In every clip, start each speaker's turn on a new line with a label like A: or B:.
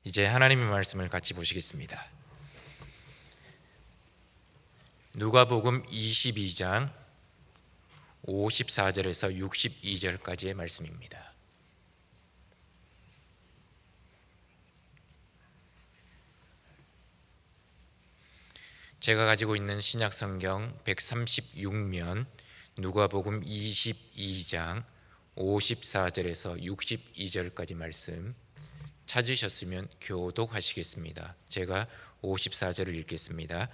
A: 이제 하나님의 말씀을 같이 보시겠습니다. 누가복음 22장 54절에서 62절까지의 말씀입니다. 제가 가지고 있는 신약성경 136면 누가복음 22장 54절에서 62절까지 말씀 찾으셨으면 교독하시겠습니다. 제가 54절을 읽겠습니다.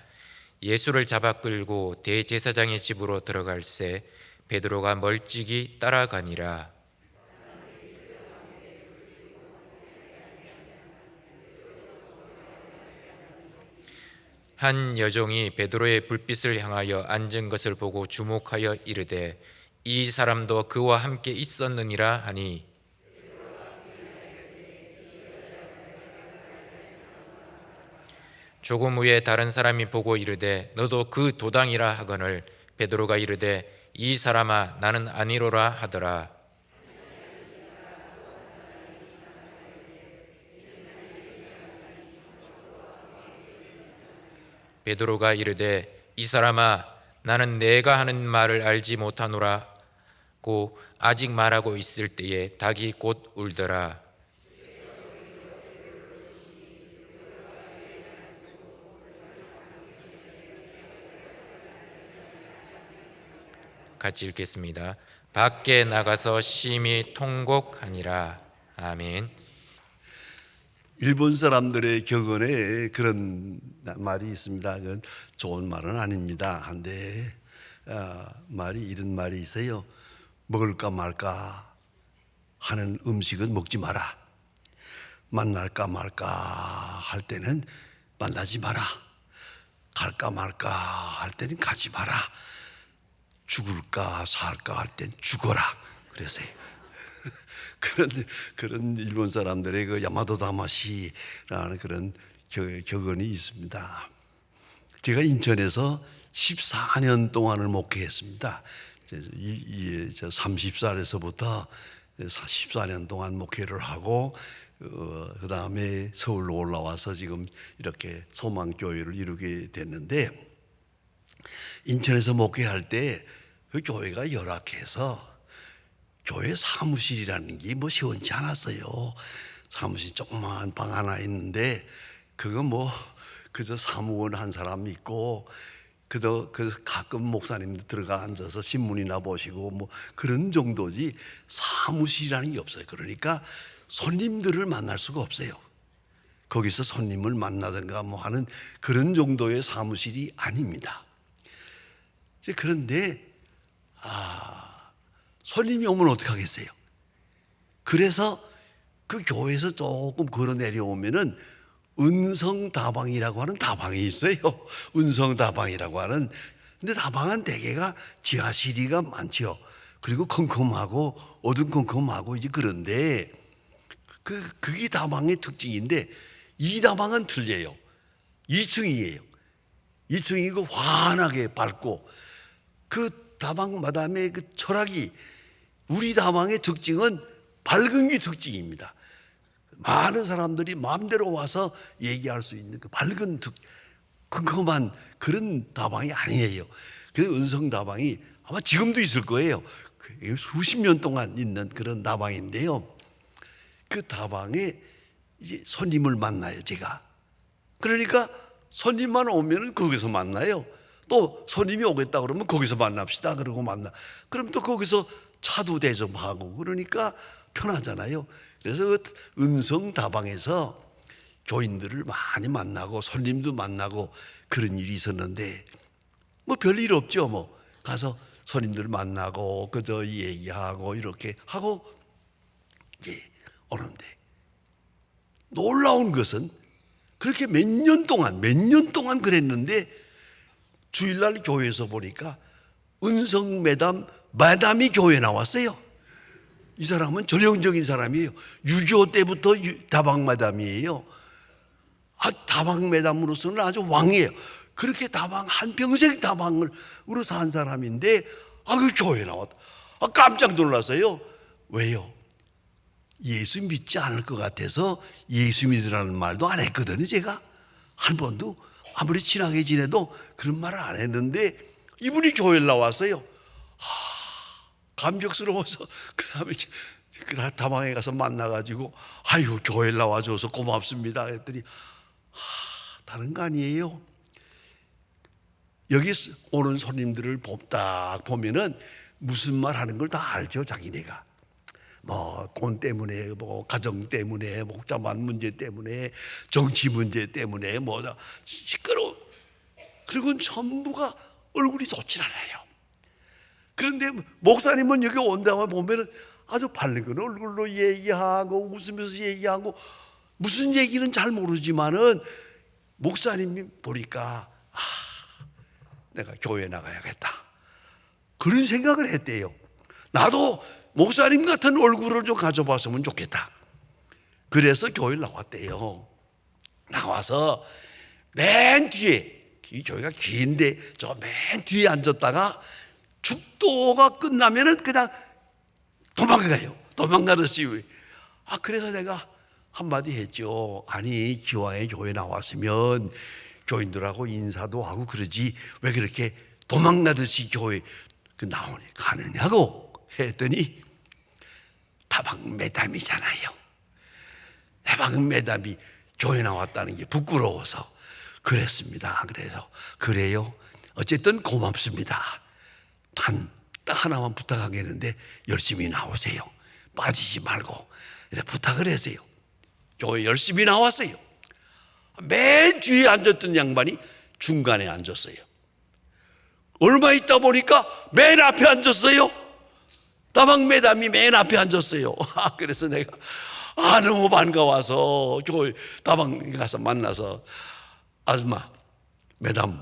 A: 예수를 잡아 끌고 대제사장의 집으로 들어갈새 베드로가 멀찍이 따라가니라. 한 여종이 베드로의 불빛을 향하여 앉은 것을 보고 주목하여 이르되 이 사람도 그와 함께 있었느니라 하니, 조금 후에 다른 사람이 보고 이르되 너도 그 도당이라 하거늘 베드로가 이르되 이 사람아 나는 아니로라 하더라. 베드로가 이르되 이 사람아 나는 내가 하는 말을 알지 못하노라고 아직 말하고 있을 때에 닭이 곧 울더라. 같이 읽겠습니다. 밖에 나가서 심히 통곡하니라. 아멘.
B: 일본 사람들의 격언에 그런 말이 있습니다. 그건 좋은 말은 아닙니다. 한데 이런 말이 있어요. 먹을까 말까 하는 음식은 먹지 마라. 만날까 말까 할 때는 만나지 마라. 갈까 말까 할 때는 가지 마라. 죽을까 살까 할 땐 죽어라. 그래서요. 그런 일본 사람들의 그 야마도 다마시라는 그런 격언이 있습니다. 제가 인천에서 14년 동안을 목회했습니다. 30살에서부터 14년 동안 목회를 하고 그 다음에 서울로 올라와서 지금 이렇게 소망교회를 이루게 됐는데, 인천에서 목회할 때 그 교회가 열악해서 교회 사무실이라는 게 뭐 시원치 않았어요. 사무실 조그마한 방 하나 있는데 그거 뭐 그저 사무원 한 사람 있고 그 가끔 목사님들 들어가 앉아서 신문이나 보시고 뭐 그런 정도지 사무실이라는 게 없어요. 그러니까 손님들을 만날 수가 없어요. 거기서 손님을 만나든가 뭐 하는 그런 정도의 사무실이 아닙니다. 그런데 손님이 오면 어떡하겠어요? 그래서 그 교회에서 조금 걸어 내려오면은 은성다방이라고 하는 다방이 있어요. 은성다방이라고 하는. 근데 다방은 대개가 지하실이가 많죠. 그리고 컴컴하고 어두컴컴하고 이제 그런데 그게 다방의 특징인데, 이 다방은 틀려요. 2층이에요. 2층이고 환하게 밝고, 그 다방 마담의 그 철학이, 우리 다방의 특징은 밝은 게 특징입니다. 많은 사람들이 마음대로 와서 얘기할 수 있는 그 밝은 컴컴한 그런 다방이 아니에요. 그 은성 다방이 아마 지금도 있을 거예요. 수십 년 동안 있는 그런 다방인데요. 그 다방에 이제 손님을 만나요, 제가. 그러니까 손님만 오면은 거기서 만나요. 또 손님이 오겠다 그러면 거기서 만납시다. 그러고 그럼 또 거기서 차도 대접하고 그러니까 편하잖아요. 그래서 그 은성다방에서 교인들을 많이 만나고 손님도 만나고 그런 일이 있었는데, 뭐 별일 없죠. 뭐 가서 손님들 만나고 그저 얘기하고 이렇게 하고 이제 오는데, 놀라운 것은 그렇게 몇 년 동안 그랬는데, 주일날 교회에서 보니까 은성 매담이 교회에 나왔어요. 이 사람은 전형적인 사람이에요. 6.25 때부터 다방 매담이에요. 다방 매담으로서는 아주 왕이에요. 그렇게 한평생 다방으로 산 사람인데 그 교회에 나왔다. 깜짝 놀랐어요. 왜요? 예수 믿지 않을 것 같아서 예수 믿으라는 말도 안 했거든요. 제가 한 번도 아무리 친하게 지내도 그런 말을 안 했는데 이분이 교회를 나왔어요. 감격스러워서 그 다음에 다방에 가서 만나가지고 아유 교회를 나와줘서 고맙습니다 했더니 다른 거 아니에요. 여기 오는 손님들을 딱 보면은 무슨 말 하는 걸 다 알죠. 자기네가 뭐 돈 때문에 뭐 가정 때문에 목자만 문제 때문에 정치 문제 때문에 뭐다 시끄러워. 그리고 전부가 얼굴이 좋질 않아요. 그런데 목사님은 여기 온다고 보면은 아주 밝은 얼굴로 얘기하고 웃으면서 얘기하고 무슨 얘기는 잘 모르지만은 목사님이 보니까 내가 교회 나가야겠다 그런 생각을 했대요. 나도 목사님 같은 얼굴을 좀 가져봤으면 좋겠다. 그래서 교회를 나왔대요. 나와서 맨 뒤에, 이 교회가 긴데 저 맨 뒤에 앉았다가 축도가 끝나면은 그냥 도망가요. 도망가듯이. 그래서 내가 한마디 했죠. 아니 기왕에 교회 나왔으면 교인들하고 인사도 하고 그러지 왜 그렇게 도망가듯이 교회 나오니 가느냐고 했더니 다방매담이잖아요. 다방매담이 교회 나왔다는 게 부끄러워서 그랬습니다. 그래서 그래요. 어쨌든 고맙습니다. 단 딱 하나만 부탁하겠는데 열심히 나오세요. 빠지지 말고 이렇게 부탁을 했어요. 교회 열심히 나왔어요. 맨 뒤에 앉았던 양반이 중간에 앉았어요. 얼마 있다 보니까 맨 앞에 앉았어요. 다방매담이 맨 앞에 앉았어요. 그래서 내가 너무 반가워서 교회 다방에 가서 만나서 아줌마 매담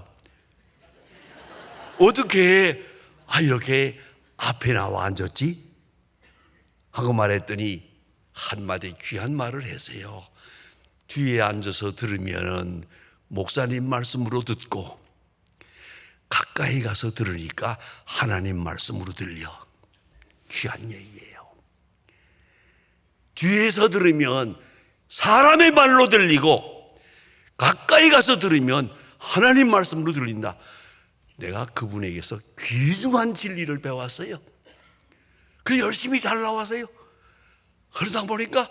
B: 어떻게 이렇게 앞에 나와 앉았지? 하고 말했더니 한마디 귀한 말을 했어요. 뒤에 앉아서 들으면 목사님 말씀으로 듣고 가까이 가서 들으니까 하나님 말씀으로 들려. 귀한 얘기예요. 뒤에서 들으면 사람의 말로 들리고 가까이 가서 들으면 하나님 말씀으로 들린다. 내가 그분에게서 귀중한 진리를 배웠어요. 그 열심히 잘 나와서요. 그러다 보니까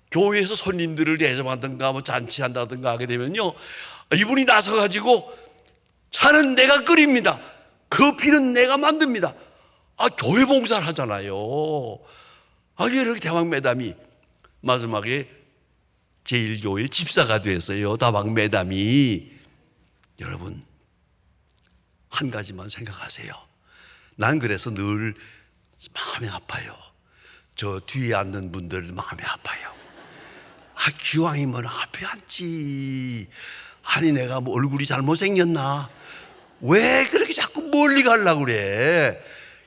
B: 교회에서 손님들을 대접하든가 뭐 잔치한다든가 하게 되면요, 이분이 나서가지고 차는 내가 끓입니다. 커피는 내가 만듭니다. 교회 봉사를 하잖아요. 이렇게 다방매담이 마지막에 제1교회 집사가 됐어요. 다방매담이. 여러분 한 가지만 생각하세요. 난 그래서 늘 마음이 아파요. 저 뒤에 앉는 분들 마음이 아파요. 기왕이면 앞에 앉지. 아니 내가 뭐 얼굴이 잘못생겼나? 왜 그렇게 자꾸 멀리 가려고 그래?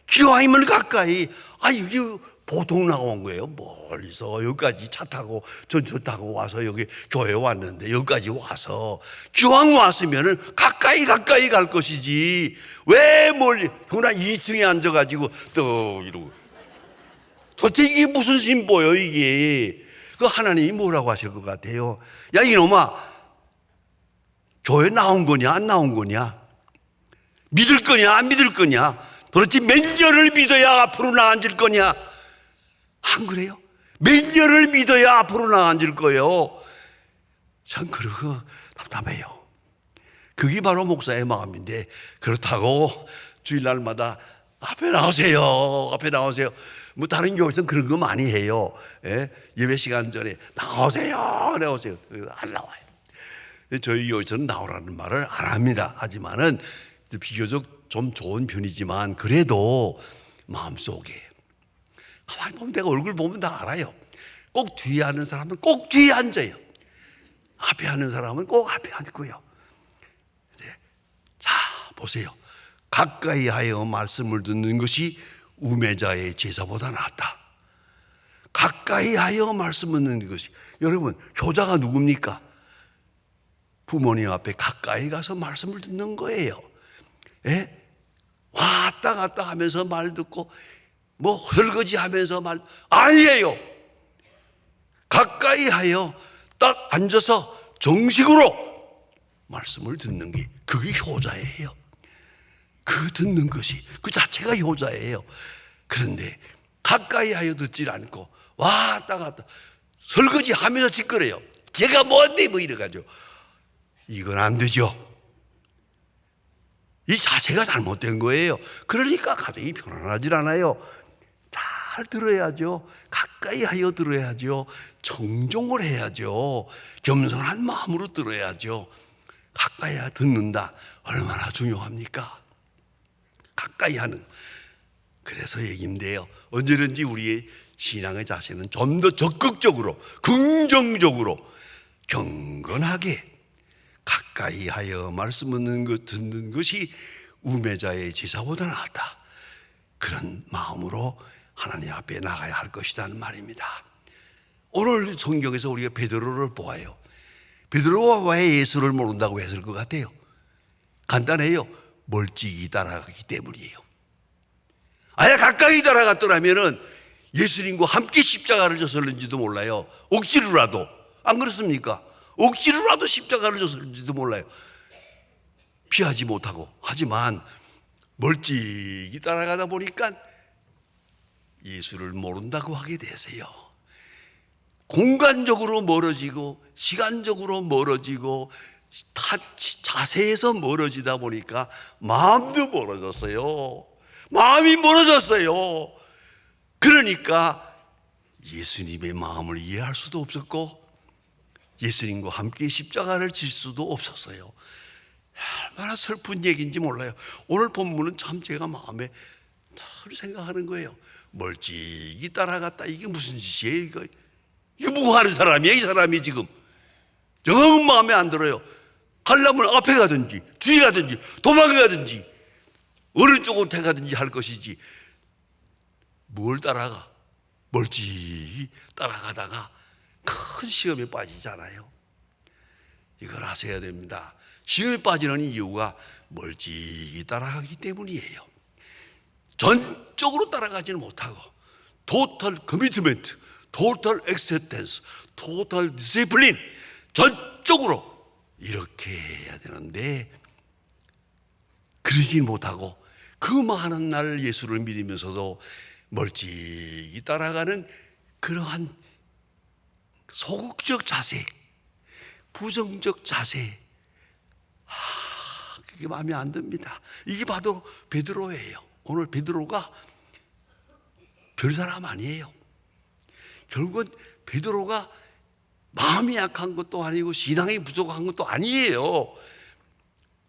B: 기왕이면 가까이. 이게 보통 나온 거예요. 멀리서 여기까지 차 타고 전철 타고 와서 여기 교회 왔는데 여기까지 와서 기왕 왔으면은 가까이 갈 것이지. 왜 멀리? 그러나 2층에 앉아가지고 또 이러고. 도대체 이게 무슨 신보요 이게? 그 하나님이 뭐라고 하실 것 같아요? 야 이놈아, 교회 나온 거냐 안 나온 거냐? 믿을 거냐 안 믿을 거냐? 도대체 몇 년을 믿어야 앞으로 나아질 거냐? 안 그래요? 몇 년을 믿어야 앞으로 나아질 거예요? 참 그러고 답답해요. 그게 바로 목사의 마음인데 그렇다고 주일날마다 앞에 나오세요. 앞에 나오세요. 뭐 다른 교회에서는 그런 거 많이 해요. 예배 시간 전에 나오세요. 안 나와요. 저희 교회에서는 나오라는 말을 안 합니다. 하지만은 비교적 좀 좋은 편이지만 그래도 마음속에 가만히 보면 내가 얼굴 보면 다 알아요. 꼭 뒤에 앉는 사람은 꼭 뒤에 앉아요. 앞에 앉는 사람은 꼭 앞에 앉고요. 자 보세요. 가까이 하여 말씀을 듣는 것이 우매자의 제사보다 낫다. 가까이 하여 말씀을 듣는 것이. 여러분 효자가 누굽니까? 부모님 앞에 가까이 가서 말씀을 듣는 거예요. 왔다 갔다 하면서 말 듣고 뭐 설거지 하면서 말 아니에요. 가까이 하여 딱 앉아서 정식으로 말씀을 듣는 게 그게 효자예요. 그 듣는 것이 그 자체가 효자예요. 그런데 가까이 하여 듣질 않고 왔다 갔다 설거지 하면서 짓거려요. 제가 뭔데 뭐 이래가지고 이건 안 되죠. 이 자세가 잘못된 거예요. 그러니까 가정이 편안하질 않아요. 잘 들어야죠. 가까이 하여 들어야죠. 정종을 해야죠. 겸손한 마음으로 들어야죠. 가까이 하여 듣는다. 얼마나 중요합니까? 가까이 하는. 그래서 얘기인데요. 언제든지 우리의 신앙의 자세는 좀 더 적극적으로, 긍정적으로, 경건하게 가까이 하여 말씀 듣는 것이 우매자의 제사보다 낫다. 그런 마음으로 하나님 앞에 나가야 할 것이라는 말입니다. 오늘 성경에서 우리가 베드로를 보아요. 베드로가 왜 예수를 모른다고 했을 것 같아요? 간단해요. 멀찍이 따라가기 때문이에요. 아예 가까이 따라갔더라면 예수님과 함께 십자가를 졌을는지도 몰라요. 억지로라도. 안 그렇습니까? 억지로라도 십자가를 졌을지도 몰라요. 피하지 못하고. 하지만 멀찍이 따라가다 보니까 예수를 모른다고 하게 되세요. 공간적으로 멀어지고 시간적으로 멀어지고 자세에서 멀어지다 보니까 마음도 멀어졌어요. 마음이 멀어졌어요. 그러니까 예수님의 마음을 이해할 수도 없었고 예수님과 함께 십자가를 질 수도 없었어요. 얼마나 슬픈 얘기인지 몰라요. 오늘 본문은 참 제가 마음에 늘 생각하는 거예요. 멀찍이 따라갔다. 이게 무슨 짓이에요? 이게 뭐 하는 사람이야? 이 사람이 지금 정 마음에 안 들어요. 가려면 앞에 가든지 뒤에 가든지 도망가든지 어느 쪽으로 가든지 할 것이지 뭘 따라가? 멀찍이 따라가다가 큰 시험에 빠지잖아요. 이걸 아셔야 됩니다. 시험에 빠지는 이유가 멀찍이 따라가기 때문이에요. 전적으로 따라가지는 못하고 total commitment, total acceptance, total discipline 전적으로 이렇게 해야 되는데 그러지 못하고 그 많은 날 예수를 믿으면서도 멀찍이 따라가는 그러한 소극적 자세, 부정적 자세, 그게 마음에 안 듭니다. 이게 바로 베드로예요. 오늘 베드로가 별 사람 아니에요. 결국은 베드로가 마음이 약한 것도 아니고 신앙이 부족한 것도 아니에요.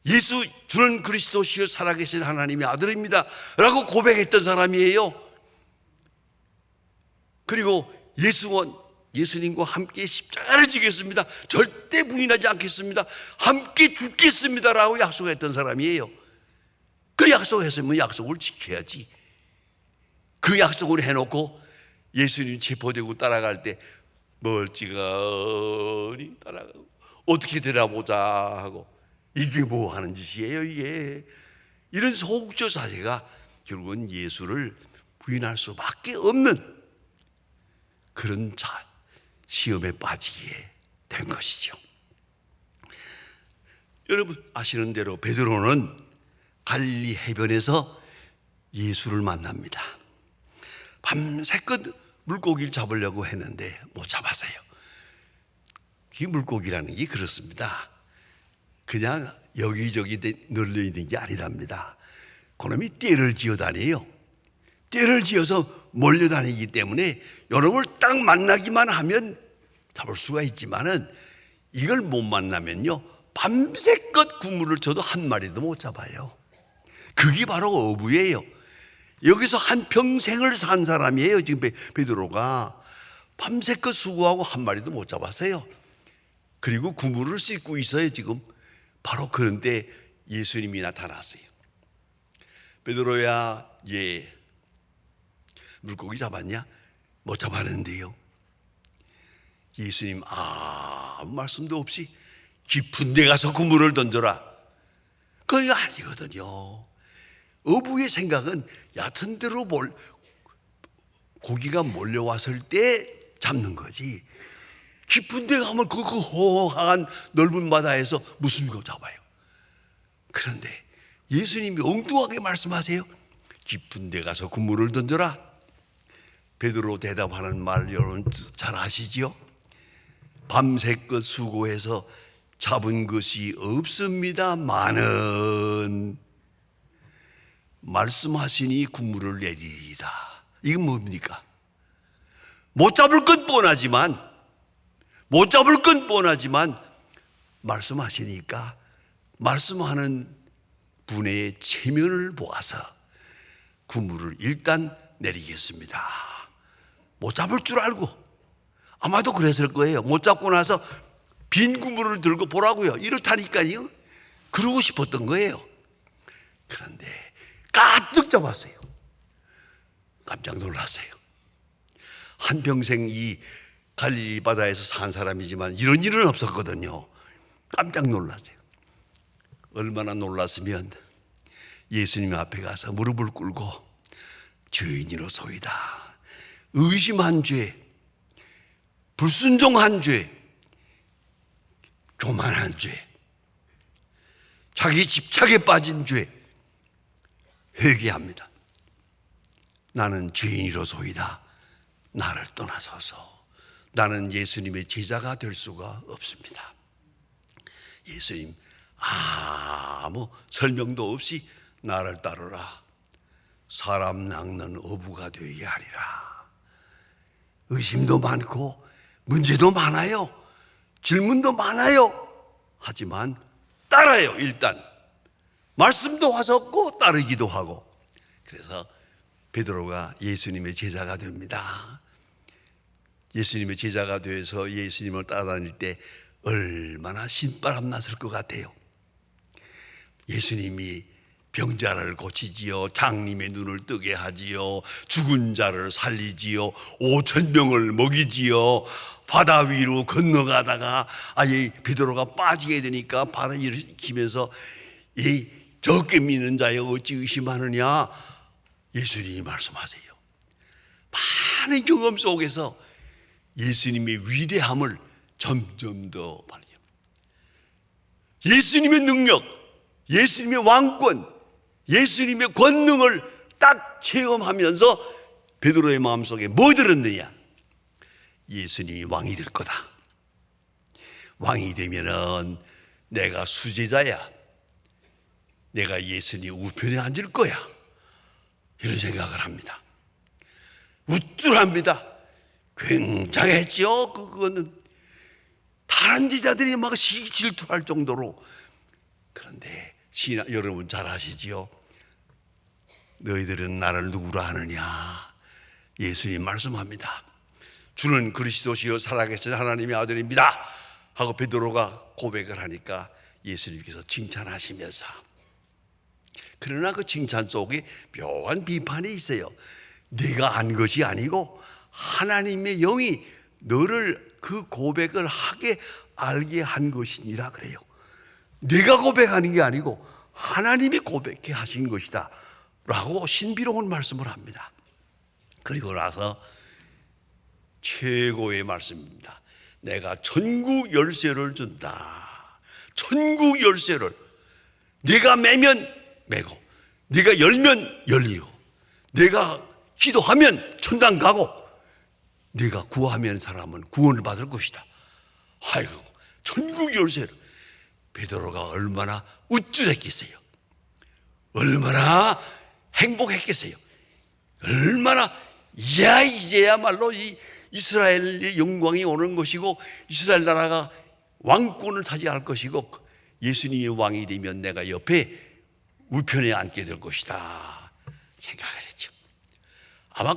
B: 예수 주는 그리스도시여 살아계신 하나님의 아들입니다 라고 고백했던 사람이에요. 그리고 예수님과 함께 십자가를 지겠습니다. 절대 부인하지 않겠습니다. 함께 죽겠습니다 라고 약속했던 사람이에요. 그 약속했으면 약속을 지켜야지. 그 약속을 해놓고 예수님 체포되고 따라갈 때 멀찌감치 따라가고 어떻게 되나보자 하고 이게 뭐 하는 짓이에요 이게. 이런 소극적 자세가 결국은 예수를 부인할 수밖에 없는 그런 시험에 빠지게 된 것이죠. 여러분 아시는 대로 베드로는 갈릴리 해변에서 예수를 만납니다. 밤새껏 물고기를 잡으려고 했는데 못 잡았어요. 이 물고기라는 게 그렇습니다. 그냥 여기저기 널려 있는 게 아니랍니다. 그놈이 떼를 지어 다녀요. 떼를 지어서 몰려다니기 때문에 여러분을 딱 만나기만 하면 잡을 수가 있지만은 이걸 못 만나면요 밤새껏 그물을 쳐도 한 마리도 못 잡아요. 그게 바로 어부예요. 여기서 한 평생을 산 사람이에요. 지금 베드로가 밤새껏 수고하고 한 마리도 못 잡았어요. 그리고 그물을 씻고 있어요. 지금 바로 그런데 예수님이 나타났어요. 베드로야, 예, 물고기 잡았냐? 못 잡았는데요. 예수님 아무 말씀도 없이 깊은 데 가서 그물을 던져라. 그게 아니거든요. 어부의 생각은 얕은 데로 고기가 몰려왔을 때 잡는 거지 깊은 데 가면 그 허허한 넓은 바다에서 무슨 거 잡아요. 그런데 예수님이 엉뚱하게 말씀하세요. 깊은 데 가서 그물을 던져라. 베드로 대답하는 말 여러분 잘 아시지요? 밤새껏 수고해서 잡은 것이 없습니다마는 말씀하시니 그물을 내리리이다. 이건 뭡니까? 못 잡을 건 뻔하지만 말씀하시니까 말씀하는 분의 체면을 보아서 그물을 일단 내리겠습니다. 못 잡을 줄 알고 아마도 그랬을 거예요. 못 잡고 나서 빈 그물을 들고 보라고요. 이렇다니까요. 그러고 싶었던 거예요. 그런데 가득 잡았어요. 깜짝 놀랐어요. 한평생 이 갈릴리 바다에서 산 사람이지만 이런 일은 없었거든요. 깜짝 놀랐어요. 얼마나 놀랐으면 예수님 앞에 가서 무릎을 꿇고 죄인이로소이다. 의심한 죄, 불순종한 죄, 교만한 죄, 자기 집착에 빠진 죄 회개합니다. 나는 죄인이로소이다. 나를 떠나소서. 나는 예수님의 제자가 될 수가 없습니다. 예수님 아무 설명도 없이 나를 따르라. 사람 낚는 어부가 되어야 하리라. 의심도 많고 문제도 많아요. 질문도 많아요. 하지만 따라요. 일단 말씀도 하셨고 따르기도 하고. 그래서 베드로가 예수님의 제자가 됩니다. 예수님의 제자가 되어서 예수님을 따라다닐 때 얼마나 신바람 났을 것 같아요. 예수님이 병자를 고치지요, 장님의 눈을 뜨게 하지요, 죽은 자를 살리지요, 5,000명을 먹이지요, 바다 위로 건너가다가 아예 베드로가 빠지게 되니까 바로 일으키면서 이 적게 믿는 자여 어찌 의심하느냐. 예수님이 말씀하세요. 많은 경험 속에서 예수님의 위대함을 점점 더 발견. 예수님의 능력, 예수님의 왕권, 예수님의 권능을 딱 체험하면서 베드로의 마음속에 뭐 들었느냐? 예수님이 왕이 될 거다. 왕이 되면은 내가 수제자야. 내가 예수님 우편에 앉을 거야. 이런 생각을 합니다. 우쭐합니다. 굉장했죠. 그거는 다른 제자들이 막 질투할 정도로. 그런데 여러분 잘 아시지요? 너희들은 나를 누구라 하느냐? 예수님 말씀합니다. 주는 그리스도시요 살아계신 하나님의 아들입니다 하고 베드로가 고백을 하니까 예수님께서 칭찬하시면서, 그러나 그 칭찬 속에 묘한 비판이 있어요. 네가 안 것이 아니고 하나님의 영이 너를 그 고백을 하게 알게 한 것이니라 그래요. 네가 고백하는 게 아니고 하나님이 고백해 하신 것이다 라고 신비로운 말씀을 합니다. 그리고 나서 최고의 말씀입니다. 내가 천국 열쇠를 준다. 천국 열쇠를 네가 매면 매고 네가 열면 열리고 네가 기도하면 천당 가고 네가 구하면 사람은 구원을 받을 것이다. 아이고, 천국 열쇠를. 베드로가 얼마나 우쭐했겠어요. 얼마나 행복했겠어요. 얼마나 야 이제야말로 이 이스라엘의 영광이 오는 것이고 이스라엘 나라가 왕권을 차지할 것이고 예수님이 왕이 되면 내가 옆에 우편에 앉게 될 것이다 생각을 했죠. 아마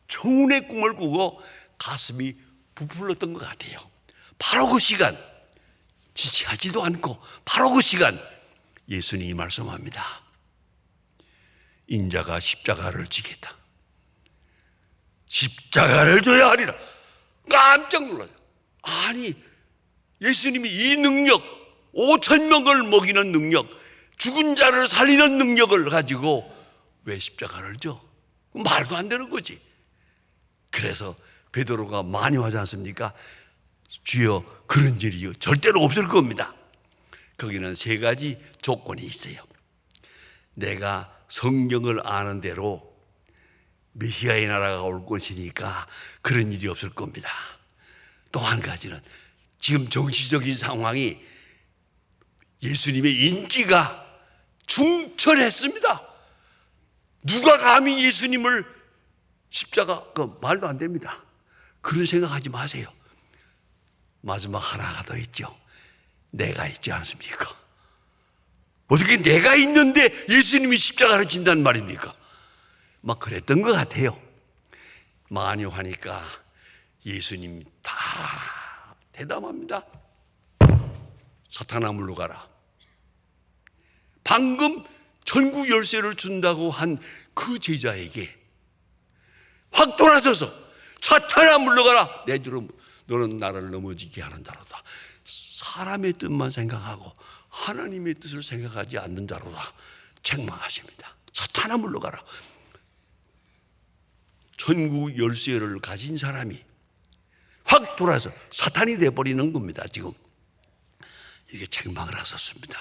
B: 청운의 꿈을 꾸고 가슴이 부풀렀던 것 같아요. 바로 그 시간, 지체하지도 않고 바로 그 시간 예수님이 말씀합니다. 인자가 십자가를 지겠다. 십자가를 져야 하리라. 깜짝 놀라요. 아니, 예수님이 이 능력, 5,000명을 먹이는 능력, 죽은 자를 살리는 능력을 가지고 왜 십자가를 져? 말도 안 되는 거지. 그래서 베드로가 많이 하지 않습니까? 주여, 그런 일이 절대로 없을 겁니다. 거기는 세 가지 조건이 있어요. 내가 성경을 아는 대로 메시아의 나라가 올 것이니까 그런 일이 없을 겁니다. 또 한 가지는 지금 정치적인 상황이 예수님의 인기가 중철했습니다. 누가 감히 예수님을 십자가, 말도 안 됩니다. 그런 생각하지 마세요. 마지막 하나가 더 있죠. 내가 있지 않습니까? 어떻게 내가 있는데 예수님이 십자가를 진단 말입니까? 막 그랬던 것 같아요. 마녀 하니까 예수님 다 대담합니다. 사탄아 물러가라. 방금 천국 열쇠를 준다고 한 그 제자에게 확 돌아서서 사탄아 물러가라. 내 뒤로 너는 나를 넘어지게 하는 자로다. 사람의 뜻만 생각하고 하나님의 뜻을 생각하지 않는 자로다 책망하십니다. 사탄아 물러가라. 천국 열쇠를 가진 사람이 확 돌아서 사탄이 되어버리는 겁니다. 지금 이게 책망을 하셨습니다.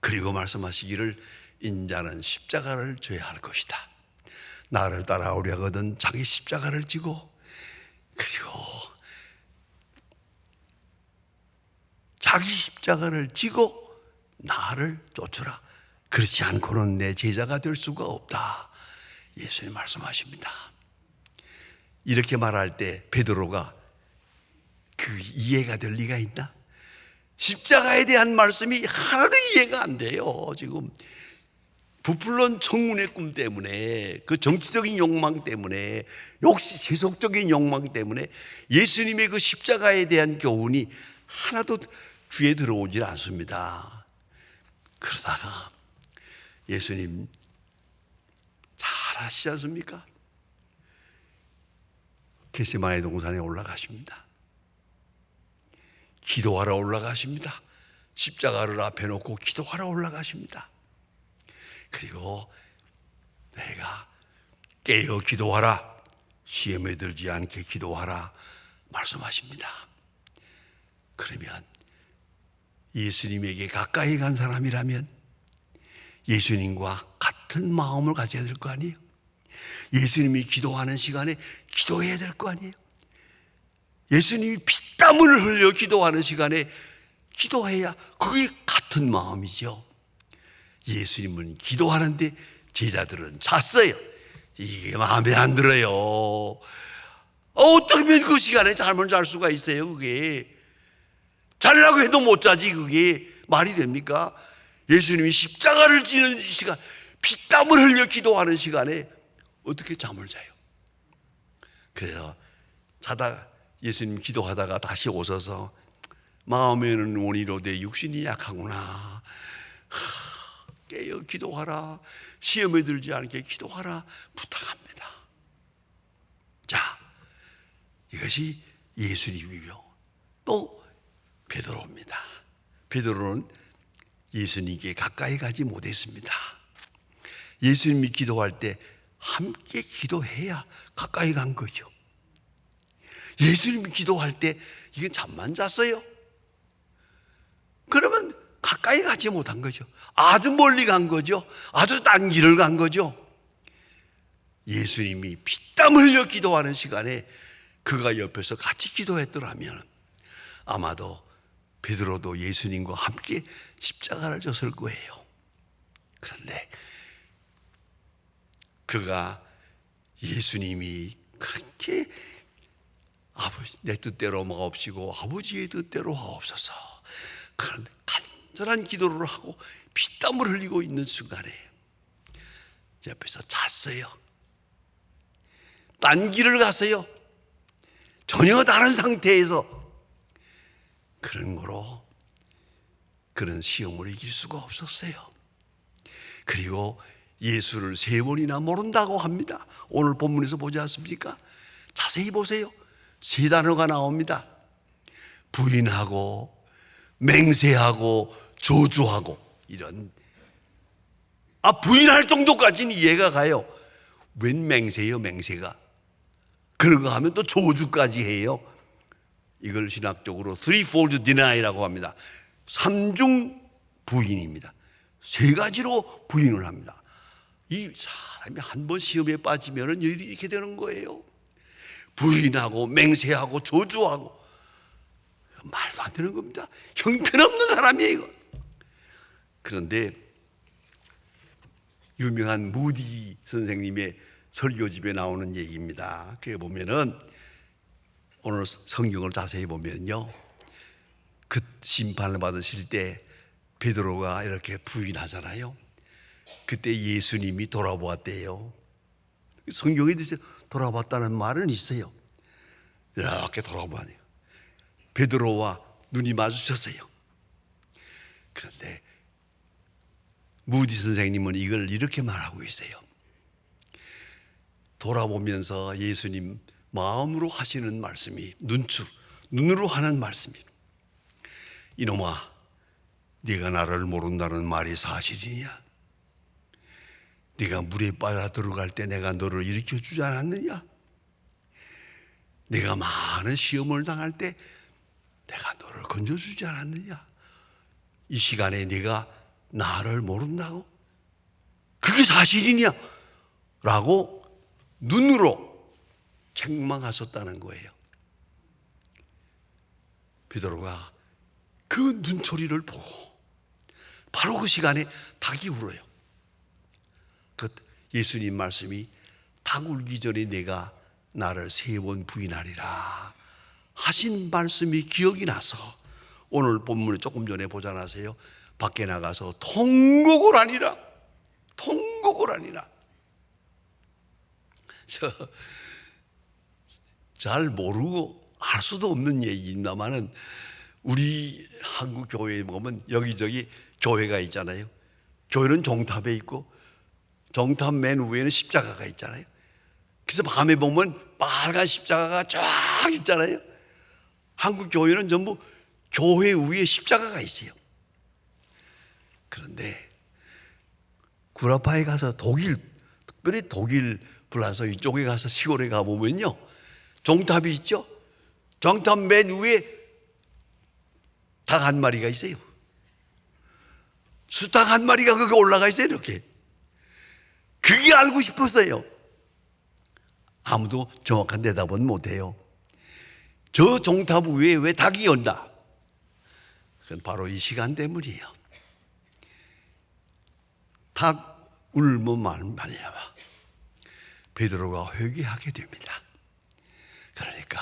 B: 그리고 말씀하시기를 인자는 십자가를 져야 할 것이다. 나를 따라오려거든 자기 십자가를 지고 그리고 자기 십자가를 지고 나를 쫓으라. 그렇지 않고는 내 제자가 될 수가 없다. 예수님 말씀하십니다. 이렇게 말할 때 베드로가 그 이해가 될 리가 있나? 십자가에 대한 말씀이 하나도 이해가 안 돼요. 지금 부풀런 청문의 꿈 때문에, 그 정치적인 욕망 때문에, 역시 세속적인 욕망 때문에 예수님의 그 십자가에 대한 교훈이 하나도 귀에 들어오질 않습니다. 그러다가 예수님 잘 아시지 않습니까? 겟세마네 동산에 올라가십니다. 기도하러 올라가십니다. 십자가를 앞에 놓고 기도하러 올라가십니다. 그리고 내가 깨어 기도하라. 시험에 들지 않게 기도하라 말씀하십니다. 그러면 예수님에게 가까이 간 사람이라면 예수님과 같은 마음을 가져야 될 거 아니에요? 예수님이 기도하는 시간에 기도해야 될 거 아니에요? 예수님이 피땀을 흘려 기도하는 시간에 기도해야 그게 같은 마음이죠. 예수님은 기도하는데 제자들은 잤어요. 이게 마음에 안 들어요. 어떻게 그 시간에 잠을 잘 수가 있어요? 그게 자려고 해도 못 자지. 그게 말이 됩니까? 예수님이 십자가를 지는 시간, 피땀을 흘려 기도하는 시간에 어떻게 잠을 자요? 그래서 자다가 예수님 기도하다가 다시 오셔서 마음에는 원이로되 육신이 약하구나. 깨어 기도하라. 시험에 들지 않게 기도하라 부탁합니다. 자, 이것이 예수님이며 또 베드로입니다. 베드로는 예수님께 가까이 가지 못했습니다. 예수님이 기도할 때 함께 기도해야 가까이 간 거죠. 예수님이 기도할 때 이건 잠만 잤어요. 그러면 가까이 가지 못한 거죠. 아주 멀리 간 거죠. 아주 딴 길을 간 거죠. 예수님이 피땀 흘려 기도하는 시간에 그가 옆에서 같이 기도했더라면 아마도 베드로도 예수님과 함께 십자가를 졌을 거예요. 그런데 그가 예수님이 그렇게 아버지 내 뜻대로 마옵시고 아버지의 뜻대로 하옵소서 그런 간절한 기도를 하고 피땀을 흘리고 있는 순간에 옆에서 잤어요. 딴 길을 갔어요. 전혀 다른 상태에서. 그런 거로 그런 시험을 이길 수가 없었어요. 그리고 예수를 3번이나 모른다고 합니다. 오늘 본문에서 보지 않습니까? 자세히 보세요. 3단어가 나옵니다. 부인하고 맹세하고 저주하고 이런. 부인할 정도까지는 이해가 가요. 웬 맹세예요, 맹세가. 그런 거 하면 또 저주까지 해요. 이걸 신학적으로 threefold deni라고 합니다. 삼중 부인입니다. 세 가지로 부인을 합니다. 이 사람이 한 번 시험에 빠지면 이렇게 되는 거예요. 부인하고 맹세하고 저주하고 말도 안 되는 겁니다. 형편없는 사람이에요 이거. 그런데 유명한 무디 선생님의 설교집에 나오는 얘기입니다. 그게 보면은 오늘 성경을 자세히 보면요, 그 심판을 받으실 때 베드로가 이렇게 부인하잖아요. 그때 예수님이 돌아보았대요. 성경에 돌아봤다는 말은 있어요. 이렇게 돌아보아요. 베드로와 눈이 마주쳤어요. 그런데 무디 선생님은 이걸 이렇게 말하고 있어요. 돌아보면서 예수님 마음으로 하시는 말씀이 눈으로 하는 말씀이, 이놈아, 네가 나를 모른다는 말이 사실이냐? 네가 물에 빠져 들어갈 때 내가 너를 일으켜 주지 않았느냐? 네가 많은 시험을 당할 때 내가 너를 건져주지 않았느냐? 이 시간에 네가 나를 모른다고? 그게 사실이냐? 라고 눈으로 책망하셨다는 거예요. 베드로가 그 눈초리를 보고 바로 그 시간에 닭이 울어요. 그 예수님 말씀이 닭 울기 전에 내가 나를 3번 부인하리라 하신 말씀이 기억이 나서 오늘 본문에 조금 전에 보잖아요. 밖에 나가서 통곡을 하니라. 잘 모르고 알 수도 없는 얘기입니다만은 우리 한국 교회에 보면 여기저기 교회가 있잖아요. 교회는 종탑에 있고 종탑 맨 위에는 십자가가 있잖아요. 그래서 밤에 보면 빨간 십자가가 쫙 있잖아요. 한국 교회는 전부 교회 위에 십자가가 있어요. 그런데 구라파에 가서 특별히 독일 불란서 이쪽에 가서 시골에 가보면요, 종탑이 있죠. 종탑 맨 위에 닭 한 마리가 있어요. 수탉 한 마리가 거기 올라가 있어요. 이렇게. 그게 알고 싶었어요. 아무도 정확한 대답은 못해요. 저 종탑 위에 왜 닭이 온다? 그건 바로 이 시간 때문이에요. 닭 울면 말이야 베드로가 회개하게 됩니다. 그러니까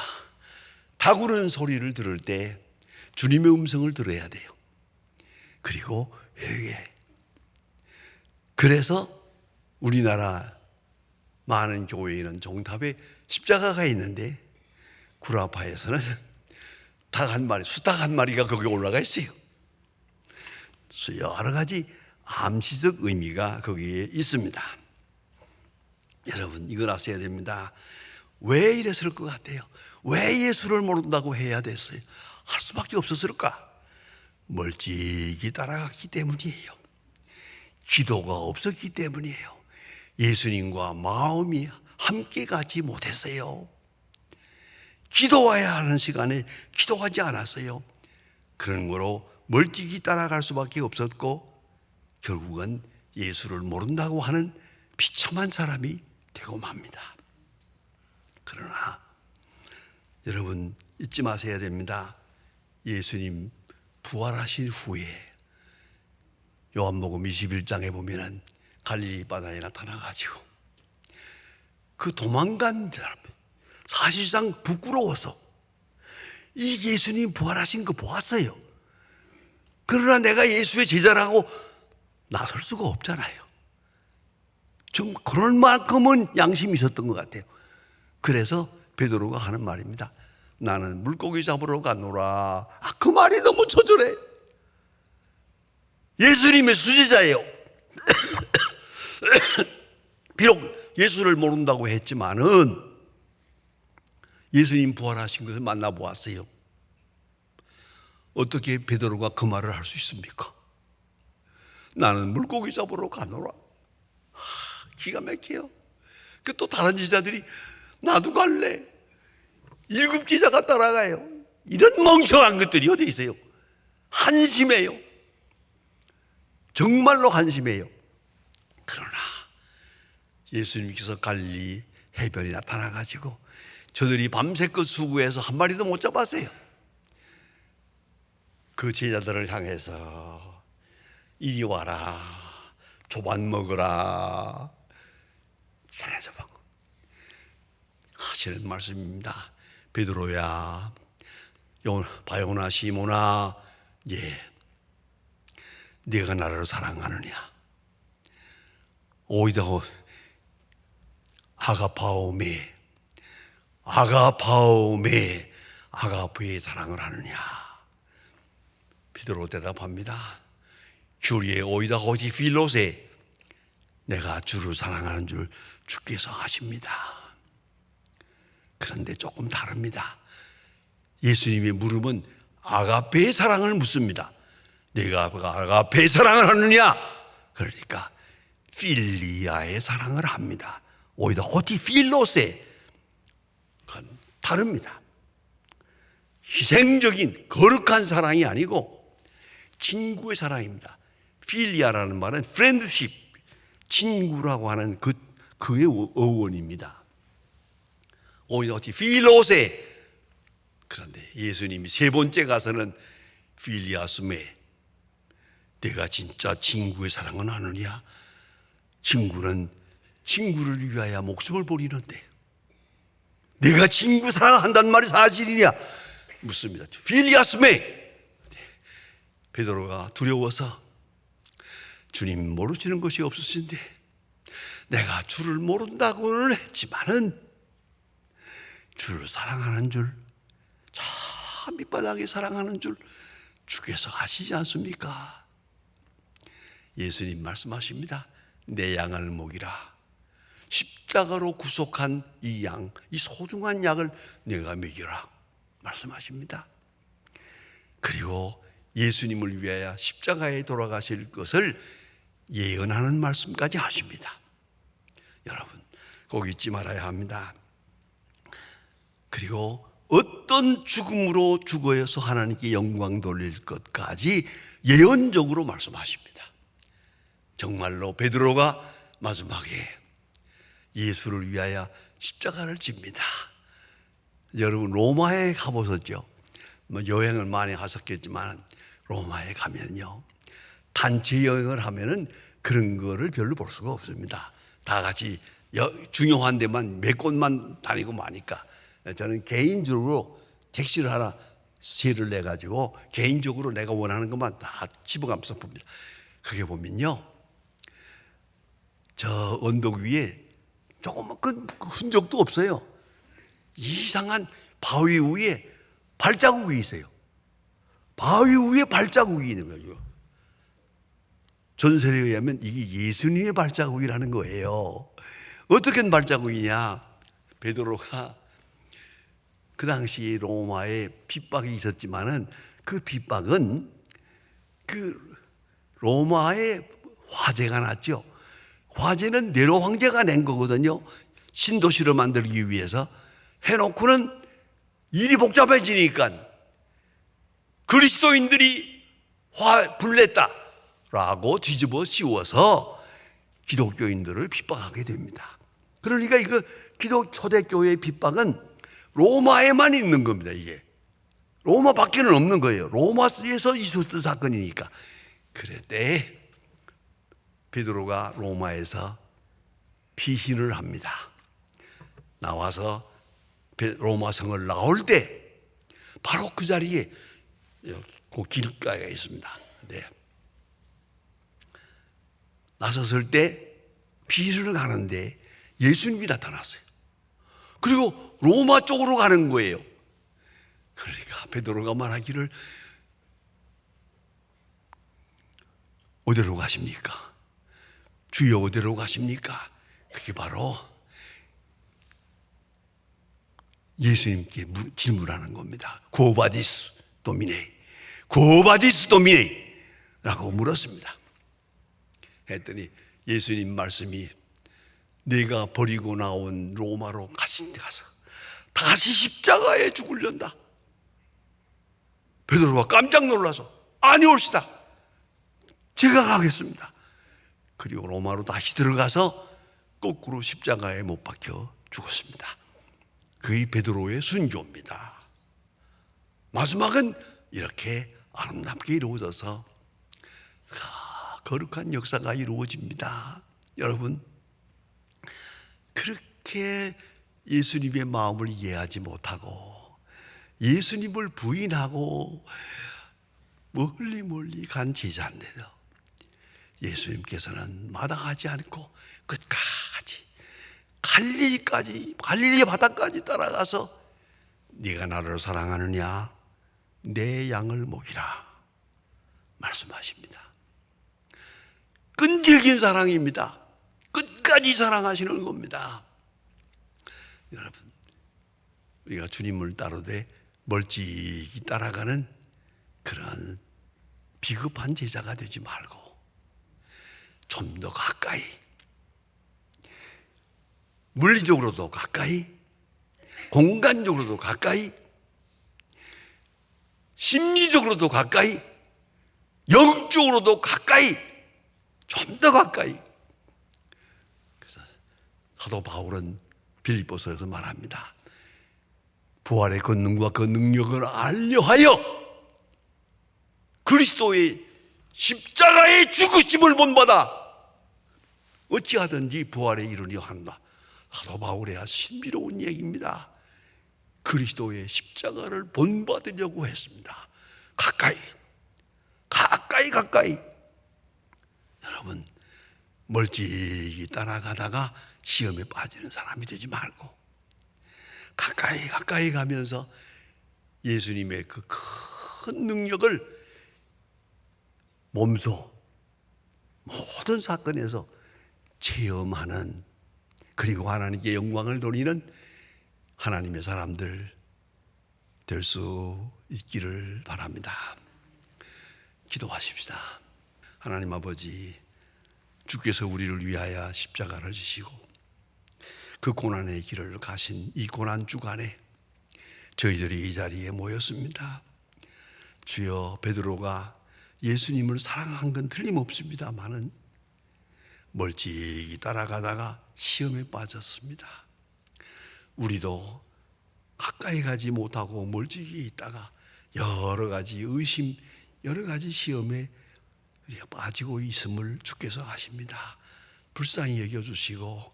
B: 닭 우는 소리를 들을 때 주님의 음성을 들어야 돼요. 그리고 회개. 그래서 우리나라 많은 교회에는 종탑에 십자가가 있는데 구라파에서는 닭 한 마리, 수탉 한 마리가 거기 올라가 있어요. 여러 가지 암시적 의미가 거기에 있습니다. 여러분, 이걸 아셔야 됩니다. 왜 이랬을 것 같아요? 왜 예수를 모른다고 해야 됐어요? 할 수밖에 없었을까? 멀찍이 따라갔기 때문이에요. 기도가 없었기 때문이에요. 예수님과 마음이 함께 가지 못했어요. 기도해야 하는 시간에 기도하지 않았어요. 그런 거로 멀찍이 따라갈 수밖에 없었고 결국은 예수를 모른다고 하는 비참한 사람이 되고 맙니다. 그러나 여러분 잊지 마셔야 됩니다. 예수님 부활하신 후에 요한복음 21장에 보면은 갈릴리 바다에 나타나가지고 그 도망간 사람, 사실상 부끄러워서 이 예수님 부활하신 거 보았어요. 그러나 내가 예수의 제자라고 나설 수가 없잖아요. 좀 그럴 만큼은 양심이 있었던 것 같아요. 그래서 베드로가 하는 말입니다. 나는 물고기 잡으러 가노라. 그 말이 너무 처절해. 예수님의 수제자예요. 비록 예수를 모른다고 했지만은 예수님 부활하신 것을 만나보았어요. 어떻게 베드로가 그 말을 할 수 있습니까? 나는 물고기 잡으러 가노라. 기가 막혀요. 그 또 다른 제자들이 나도 갈래. 7 제자가 따라가요. 이런 멍청한 것들이 어디 있어요? 한심해요. 정말로 한심해요. 그러나 예수님께서 갈릴리 해변에 나타나가지고 저들이 밤새껏 수고해서 한 마리도 못 잡았어요. 그 제자들을 향해서 이리 와라, 조반 먹어라 하시는 말씀입니다. 베드로야, 바요나 시모나, 네가 나를 사랑하느냐? 오이다고 아가파오메 사랑을 하느냐? 베드로 대답합니다. 규리에 오이다 오디 필로세, 내가 주를 사랑하는 줄 주께서 아십니다. 그런데 조금 다릅니다. 예수님의 물음은 아가페의 사랑을 묻습니다. 내가 아가페의 사랑을 하느냐? 그러니까 필리아의 사랑을 합니다. 오히려 호티 필로세, 그건 다릅니다. 희생적인 거룩한 사랑이 아니고 친구의 사랑입니다. 필리아라는 말은 프렌드십, 친구라고 하는 그의 어원입니다. 오히려 호티 필로세. 그런데 예수님이 세 번째 가서는 필리아스메, 내가 진짜 친구의 사랑은 하느냐? 친구는 친구를 위하여 목숨을 버리는데 내가 친구 사랑한다는 말이 사실이냐? 묻습니다. 필리아스메. 베드로가 두려워서 주님 모르시는 것이 없으신데 내가 주를 모른다고는 했지만은 주를 사랑하는 줄, 저 밑바닥에 사랑하는 줄 주께서 아시지 않습니까? 예수님 말씀하십니다. 내 양을 먹이라. 십자가로 구속한 이 양, 이 소중한 양을 내가 먹이라 말씀하십니다. 그리고 예수님을 위하여 십자가에 돌아가실 것을 예언하는 말씀까지 하십니다. 여러분, 꼭 잊지 말아야 합니다. 그리고 어떤 죽음으로 죽어서 하나님께 영광 돌릴 것까지 예언적으로 말씀하십니다. 정말로 베드로가 마지막에 예수를 위하여 십자가를 집니다. 여러분 로마에 가보셨죠? 여행을 많이 하셨겠지만 로마에 가면요, 단체 여행을 하면은 그런 거를 별로 볼 수가 없습니다. 다 같이 중요한 데만 몇 곳만 다니고 마니까 저는 개인적으로 택시를 하나 세를 내 가지고 개인적으로 내가 원하는 것만 다 집어가면서 봅니다. 그게 보면요, 저 언덕 위에 조그만 그 흔적도 없어요. 이상한 바위 위에 발자국이 있어요. 바위 위에 발자국이 있는 거죠. 전설에 의하면 이게 예수님의 발자국이라는 거예요. 어떻게 발자국이냐? 베드로가 그 당시 로마에 핍박이 있었지만은 그 핍박은 그 로마에 화재가 났죠. 화재는 네로 황제가 낸 거거든요. 신도시를 만들기 위해서 해놓고는 일이 복잡해지니까 그리스도인들이 불냈다라고 뒤집어 씌워서 기독교인들을 핍박하게 됩니다. 그러니까 이거 초대교회의 핍박은 로마에만 있는 겁니다. 이게 로마 밖에는 없는 거예요. 로마에서 있었던 사건이니까. 그랬대 베드로가 로마에서 피신을 합니다. 나와서 로마 성을 나올 때 바로 그 자리에 그 길가가 있습니다. 네. 나섰을 때 피신을 가는데 예수님이 나타났어요. 그리고 로마 쪽으로 가는 거예요. 그러니까 베드로가 말하기를, 어디로 가십니까? 주여 어디로 가십니까? 그게 바로 예수님께 질문하는 겁니다. 고바디스 도미네, 고바디스 도미네 라고 물었습니다. 했더니 예수님 말씀이, 내가 버리고 나온 로마로 가서 다시 십자가에 죽으련다. 베드로가 깜짝 놀라서 아니올시다, 제가 가겠습니다. 그리고 로마로 다시 들어가서 거꾸로 십자가에 못 박혀 죽었습니다. 그게 베드로의 순교입니다. 마지막은 이렇게 아름답게 이루어져서 거룩한 역사가 이루어집니다. 여러분, 그렇게 예수님의 마음을 이해하지 못하고 예수님을 부인하고 멀리 간 제자인데도 예수님께서는 마다하지 않고 끝까지 갈릴리 바다까지 따라가서 네가 나를 사랑하느냐, 내 양을 먹이라 말씀하십니다. 끈질긴 사랑입니다. 끝까지 사랑하시는 겁니다. 여러분, 우리가 주님을 따르되 멀찍이 따라가는 그런 비겁한 제자가 되지 말고 좀 더 가까이, 물리적으로도 가까이, 공간적으로도 가까이, 심리적으로도 가까이, 영적으로도 가까이, 좀 더 가까이. 그래서 사도 바울은 빌립보서에서 말합니다. 부활의 권능과 그 능력을 알려하여 그리스도의 십자가의 죽으심을 본받아 어찌하든지 부활에 이르려 한다. 사도 바울의 신비로운 얘기입니다. 그리스도의 십자가를 본받으려고 했습니다. 가까이. 여러분, 멀찍이 따라가다가 시험에 빠지는 사람이 되지 말고 가까이 가면서 예수님의 그 큰 능력을 몸소 모든 사건에서 체험하는, 그리고 하나님께 영광을 돌리는 하나님의 사람들 될 수 있기를 바랍니다. 기도하십시다. 하나님 아버지, 주께서 우리를 위하여 십자가를 지시고 그 고난의 길을 가신 이 고난 주간에 저희들이 이 자리에 모였습니다. 주여, 베드로가 예수님을 사랑한 건 틀림없습니다만은 멀찍이 따라가다가 시험에 빠졌습니다. 우리도 가까이 가지 못하고 멀찍이 있다가 여러 가지 의심, 여러 가지 시험에 빠지고 있음을 주께서 아십니다. 불쌍히 여겨주시고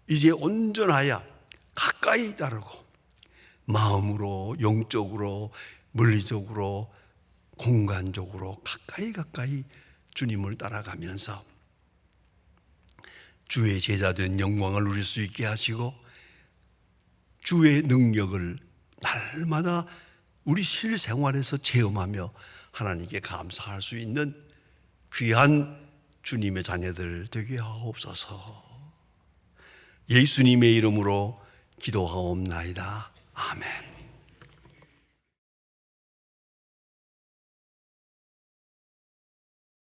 B: 이제 온전하여 가까이 따르고 마음으로, 영적으로, 물리적으로, 공간적으로 가까이 주님을 따라가면서 주의 제자된 영광을 누릴 수 있게 하시고 주의 능력을 날마다 우리 실생활에서 체험하며 하나님께 감사할 수 있는 귀한 주님의 자녀들 되게 하옵소서. 예수님의 이름으로 기도하옵나이다. 아멘.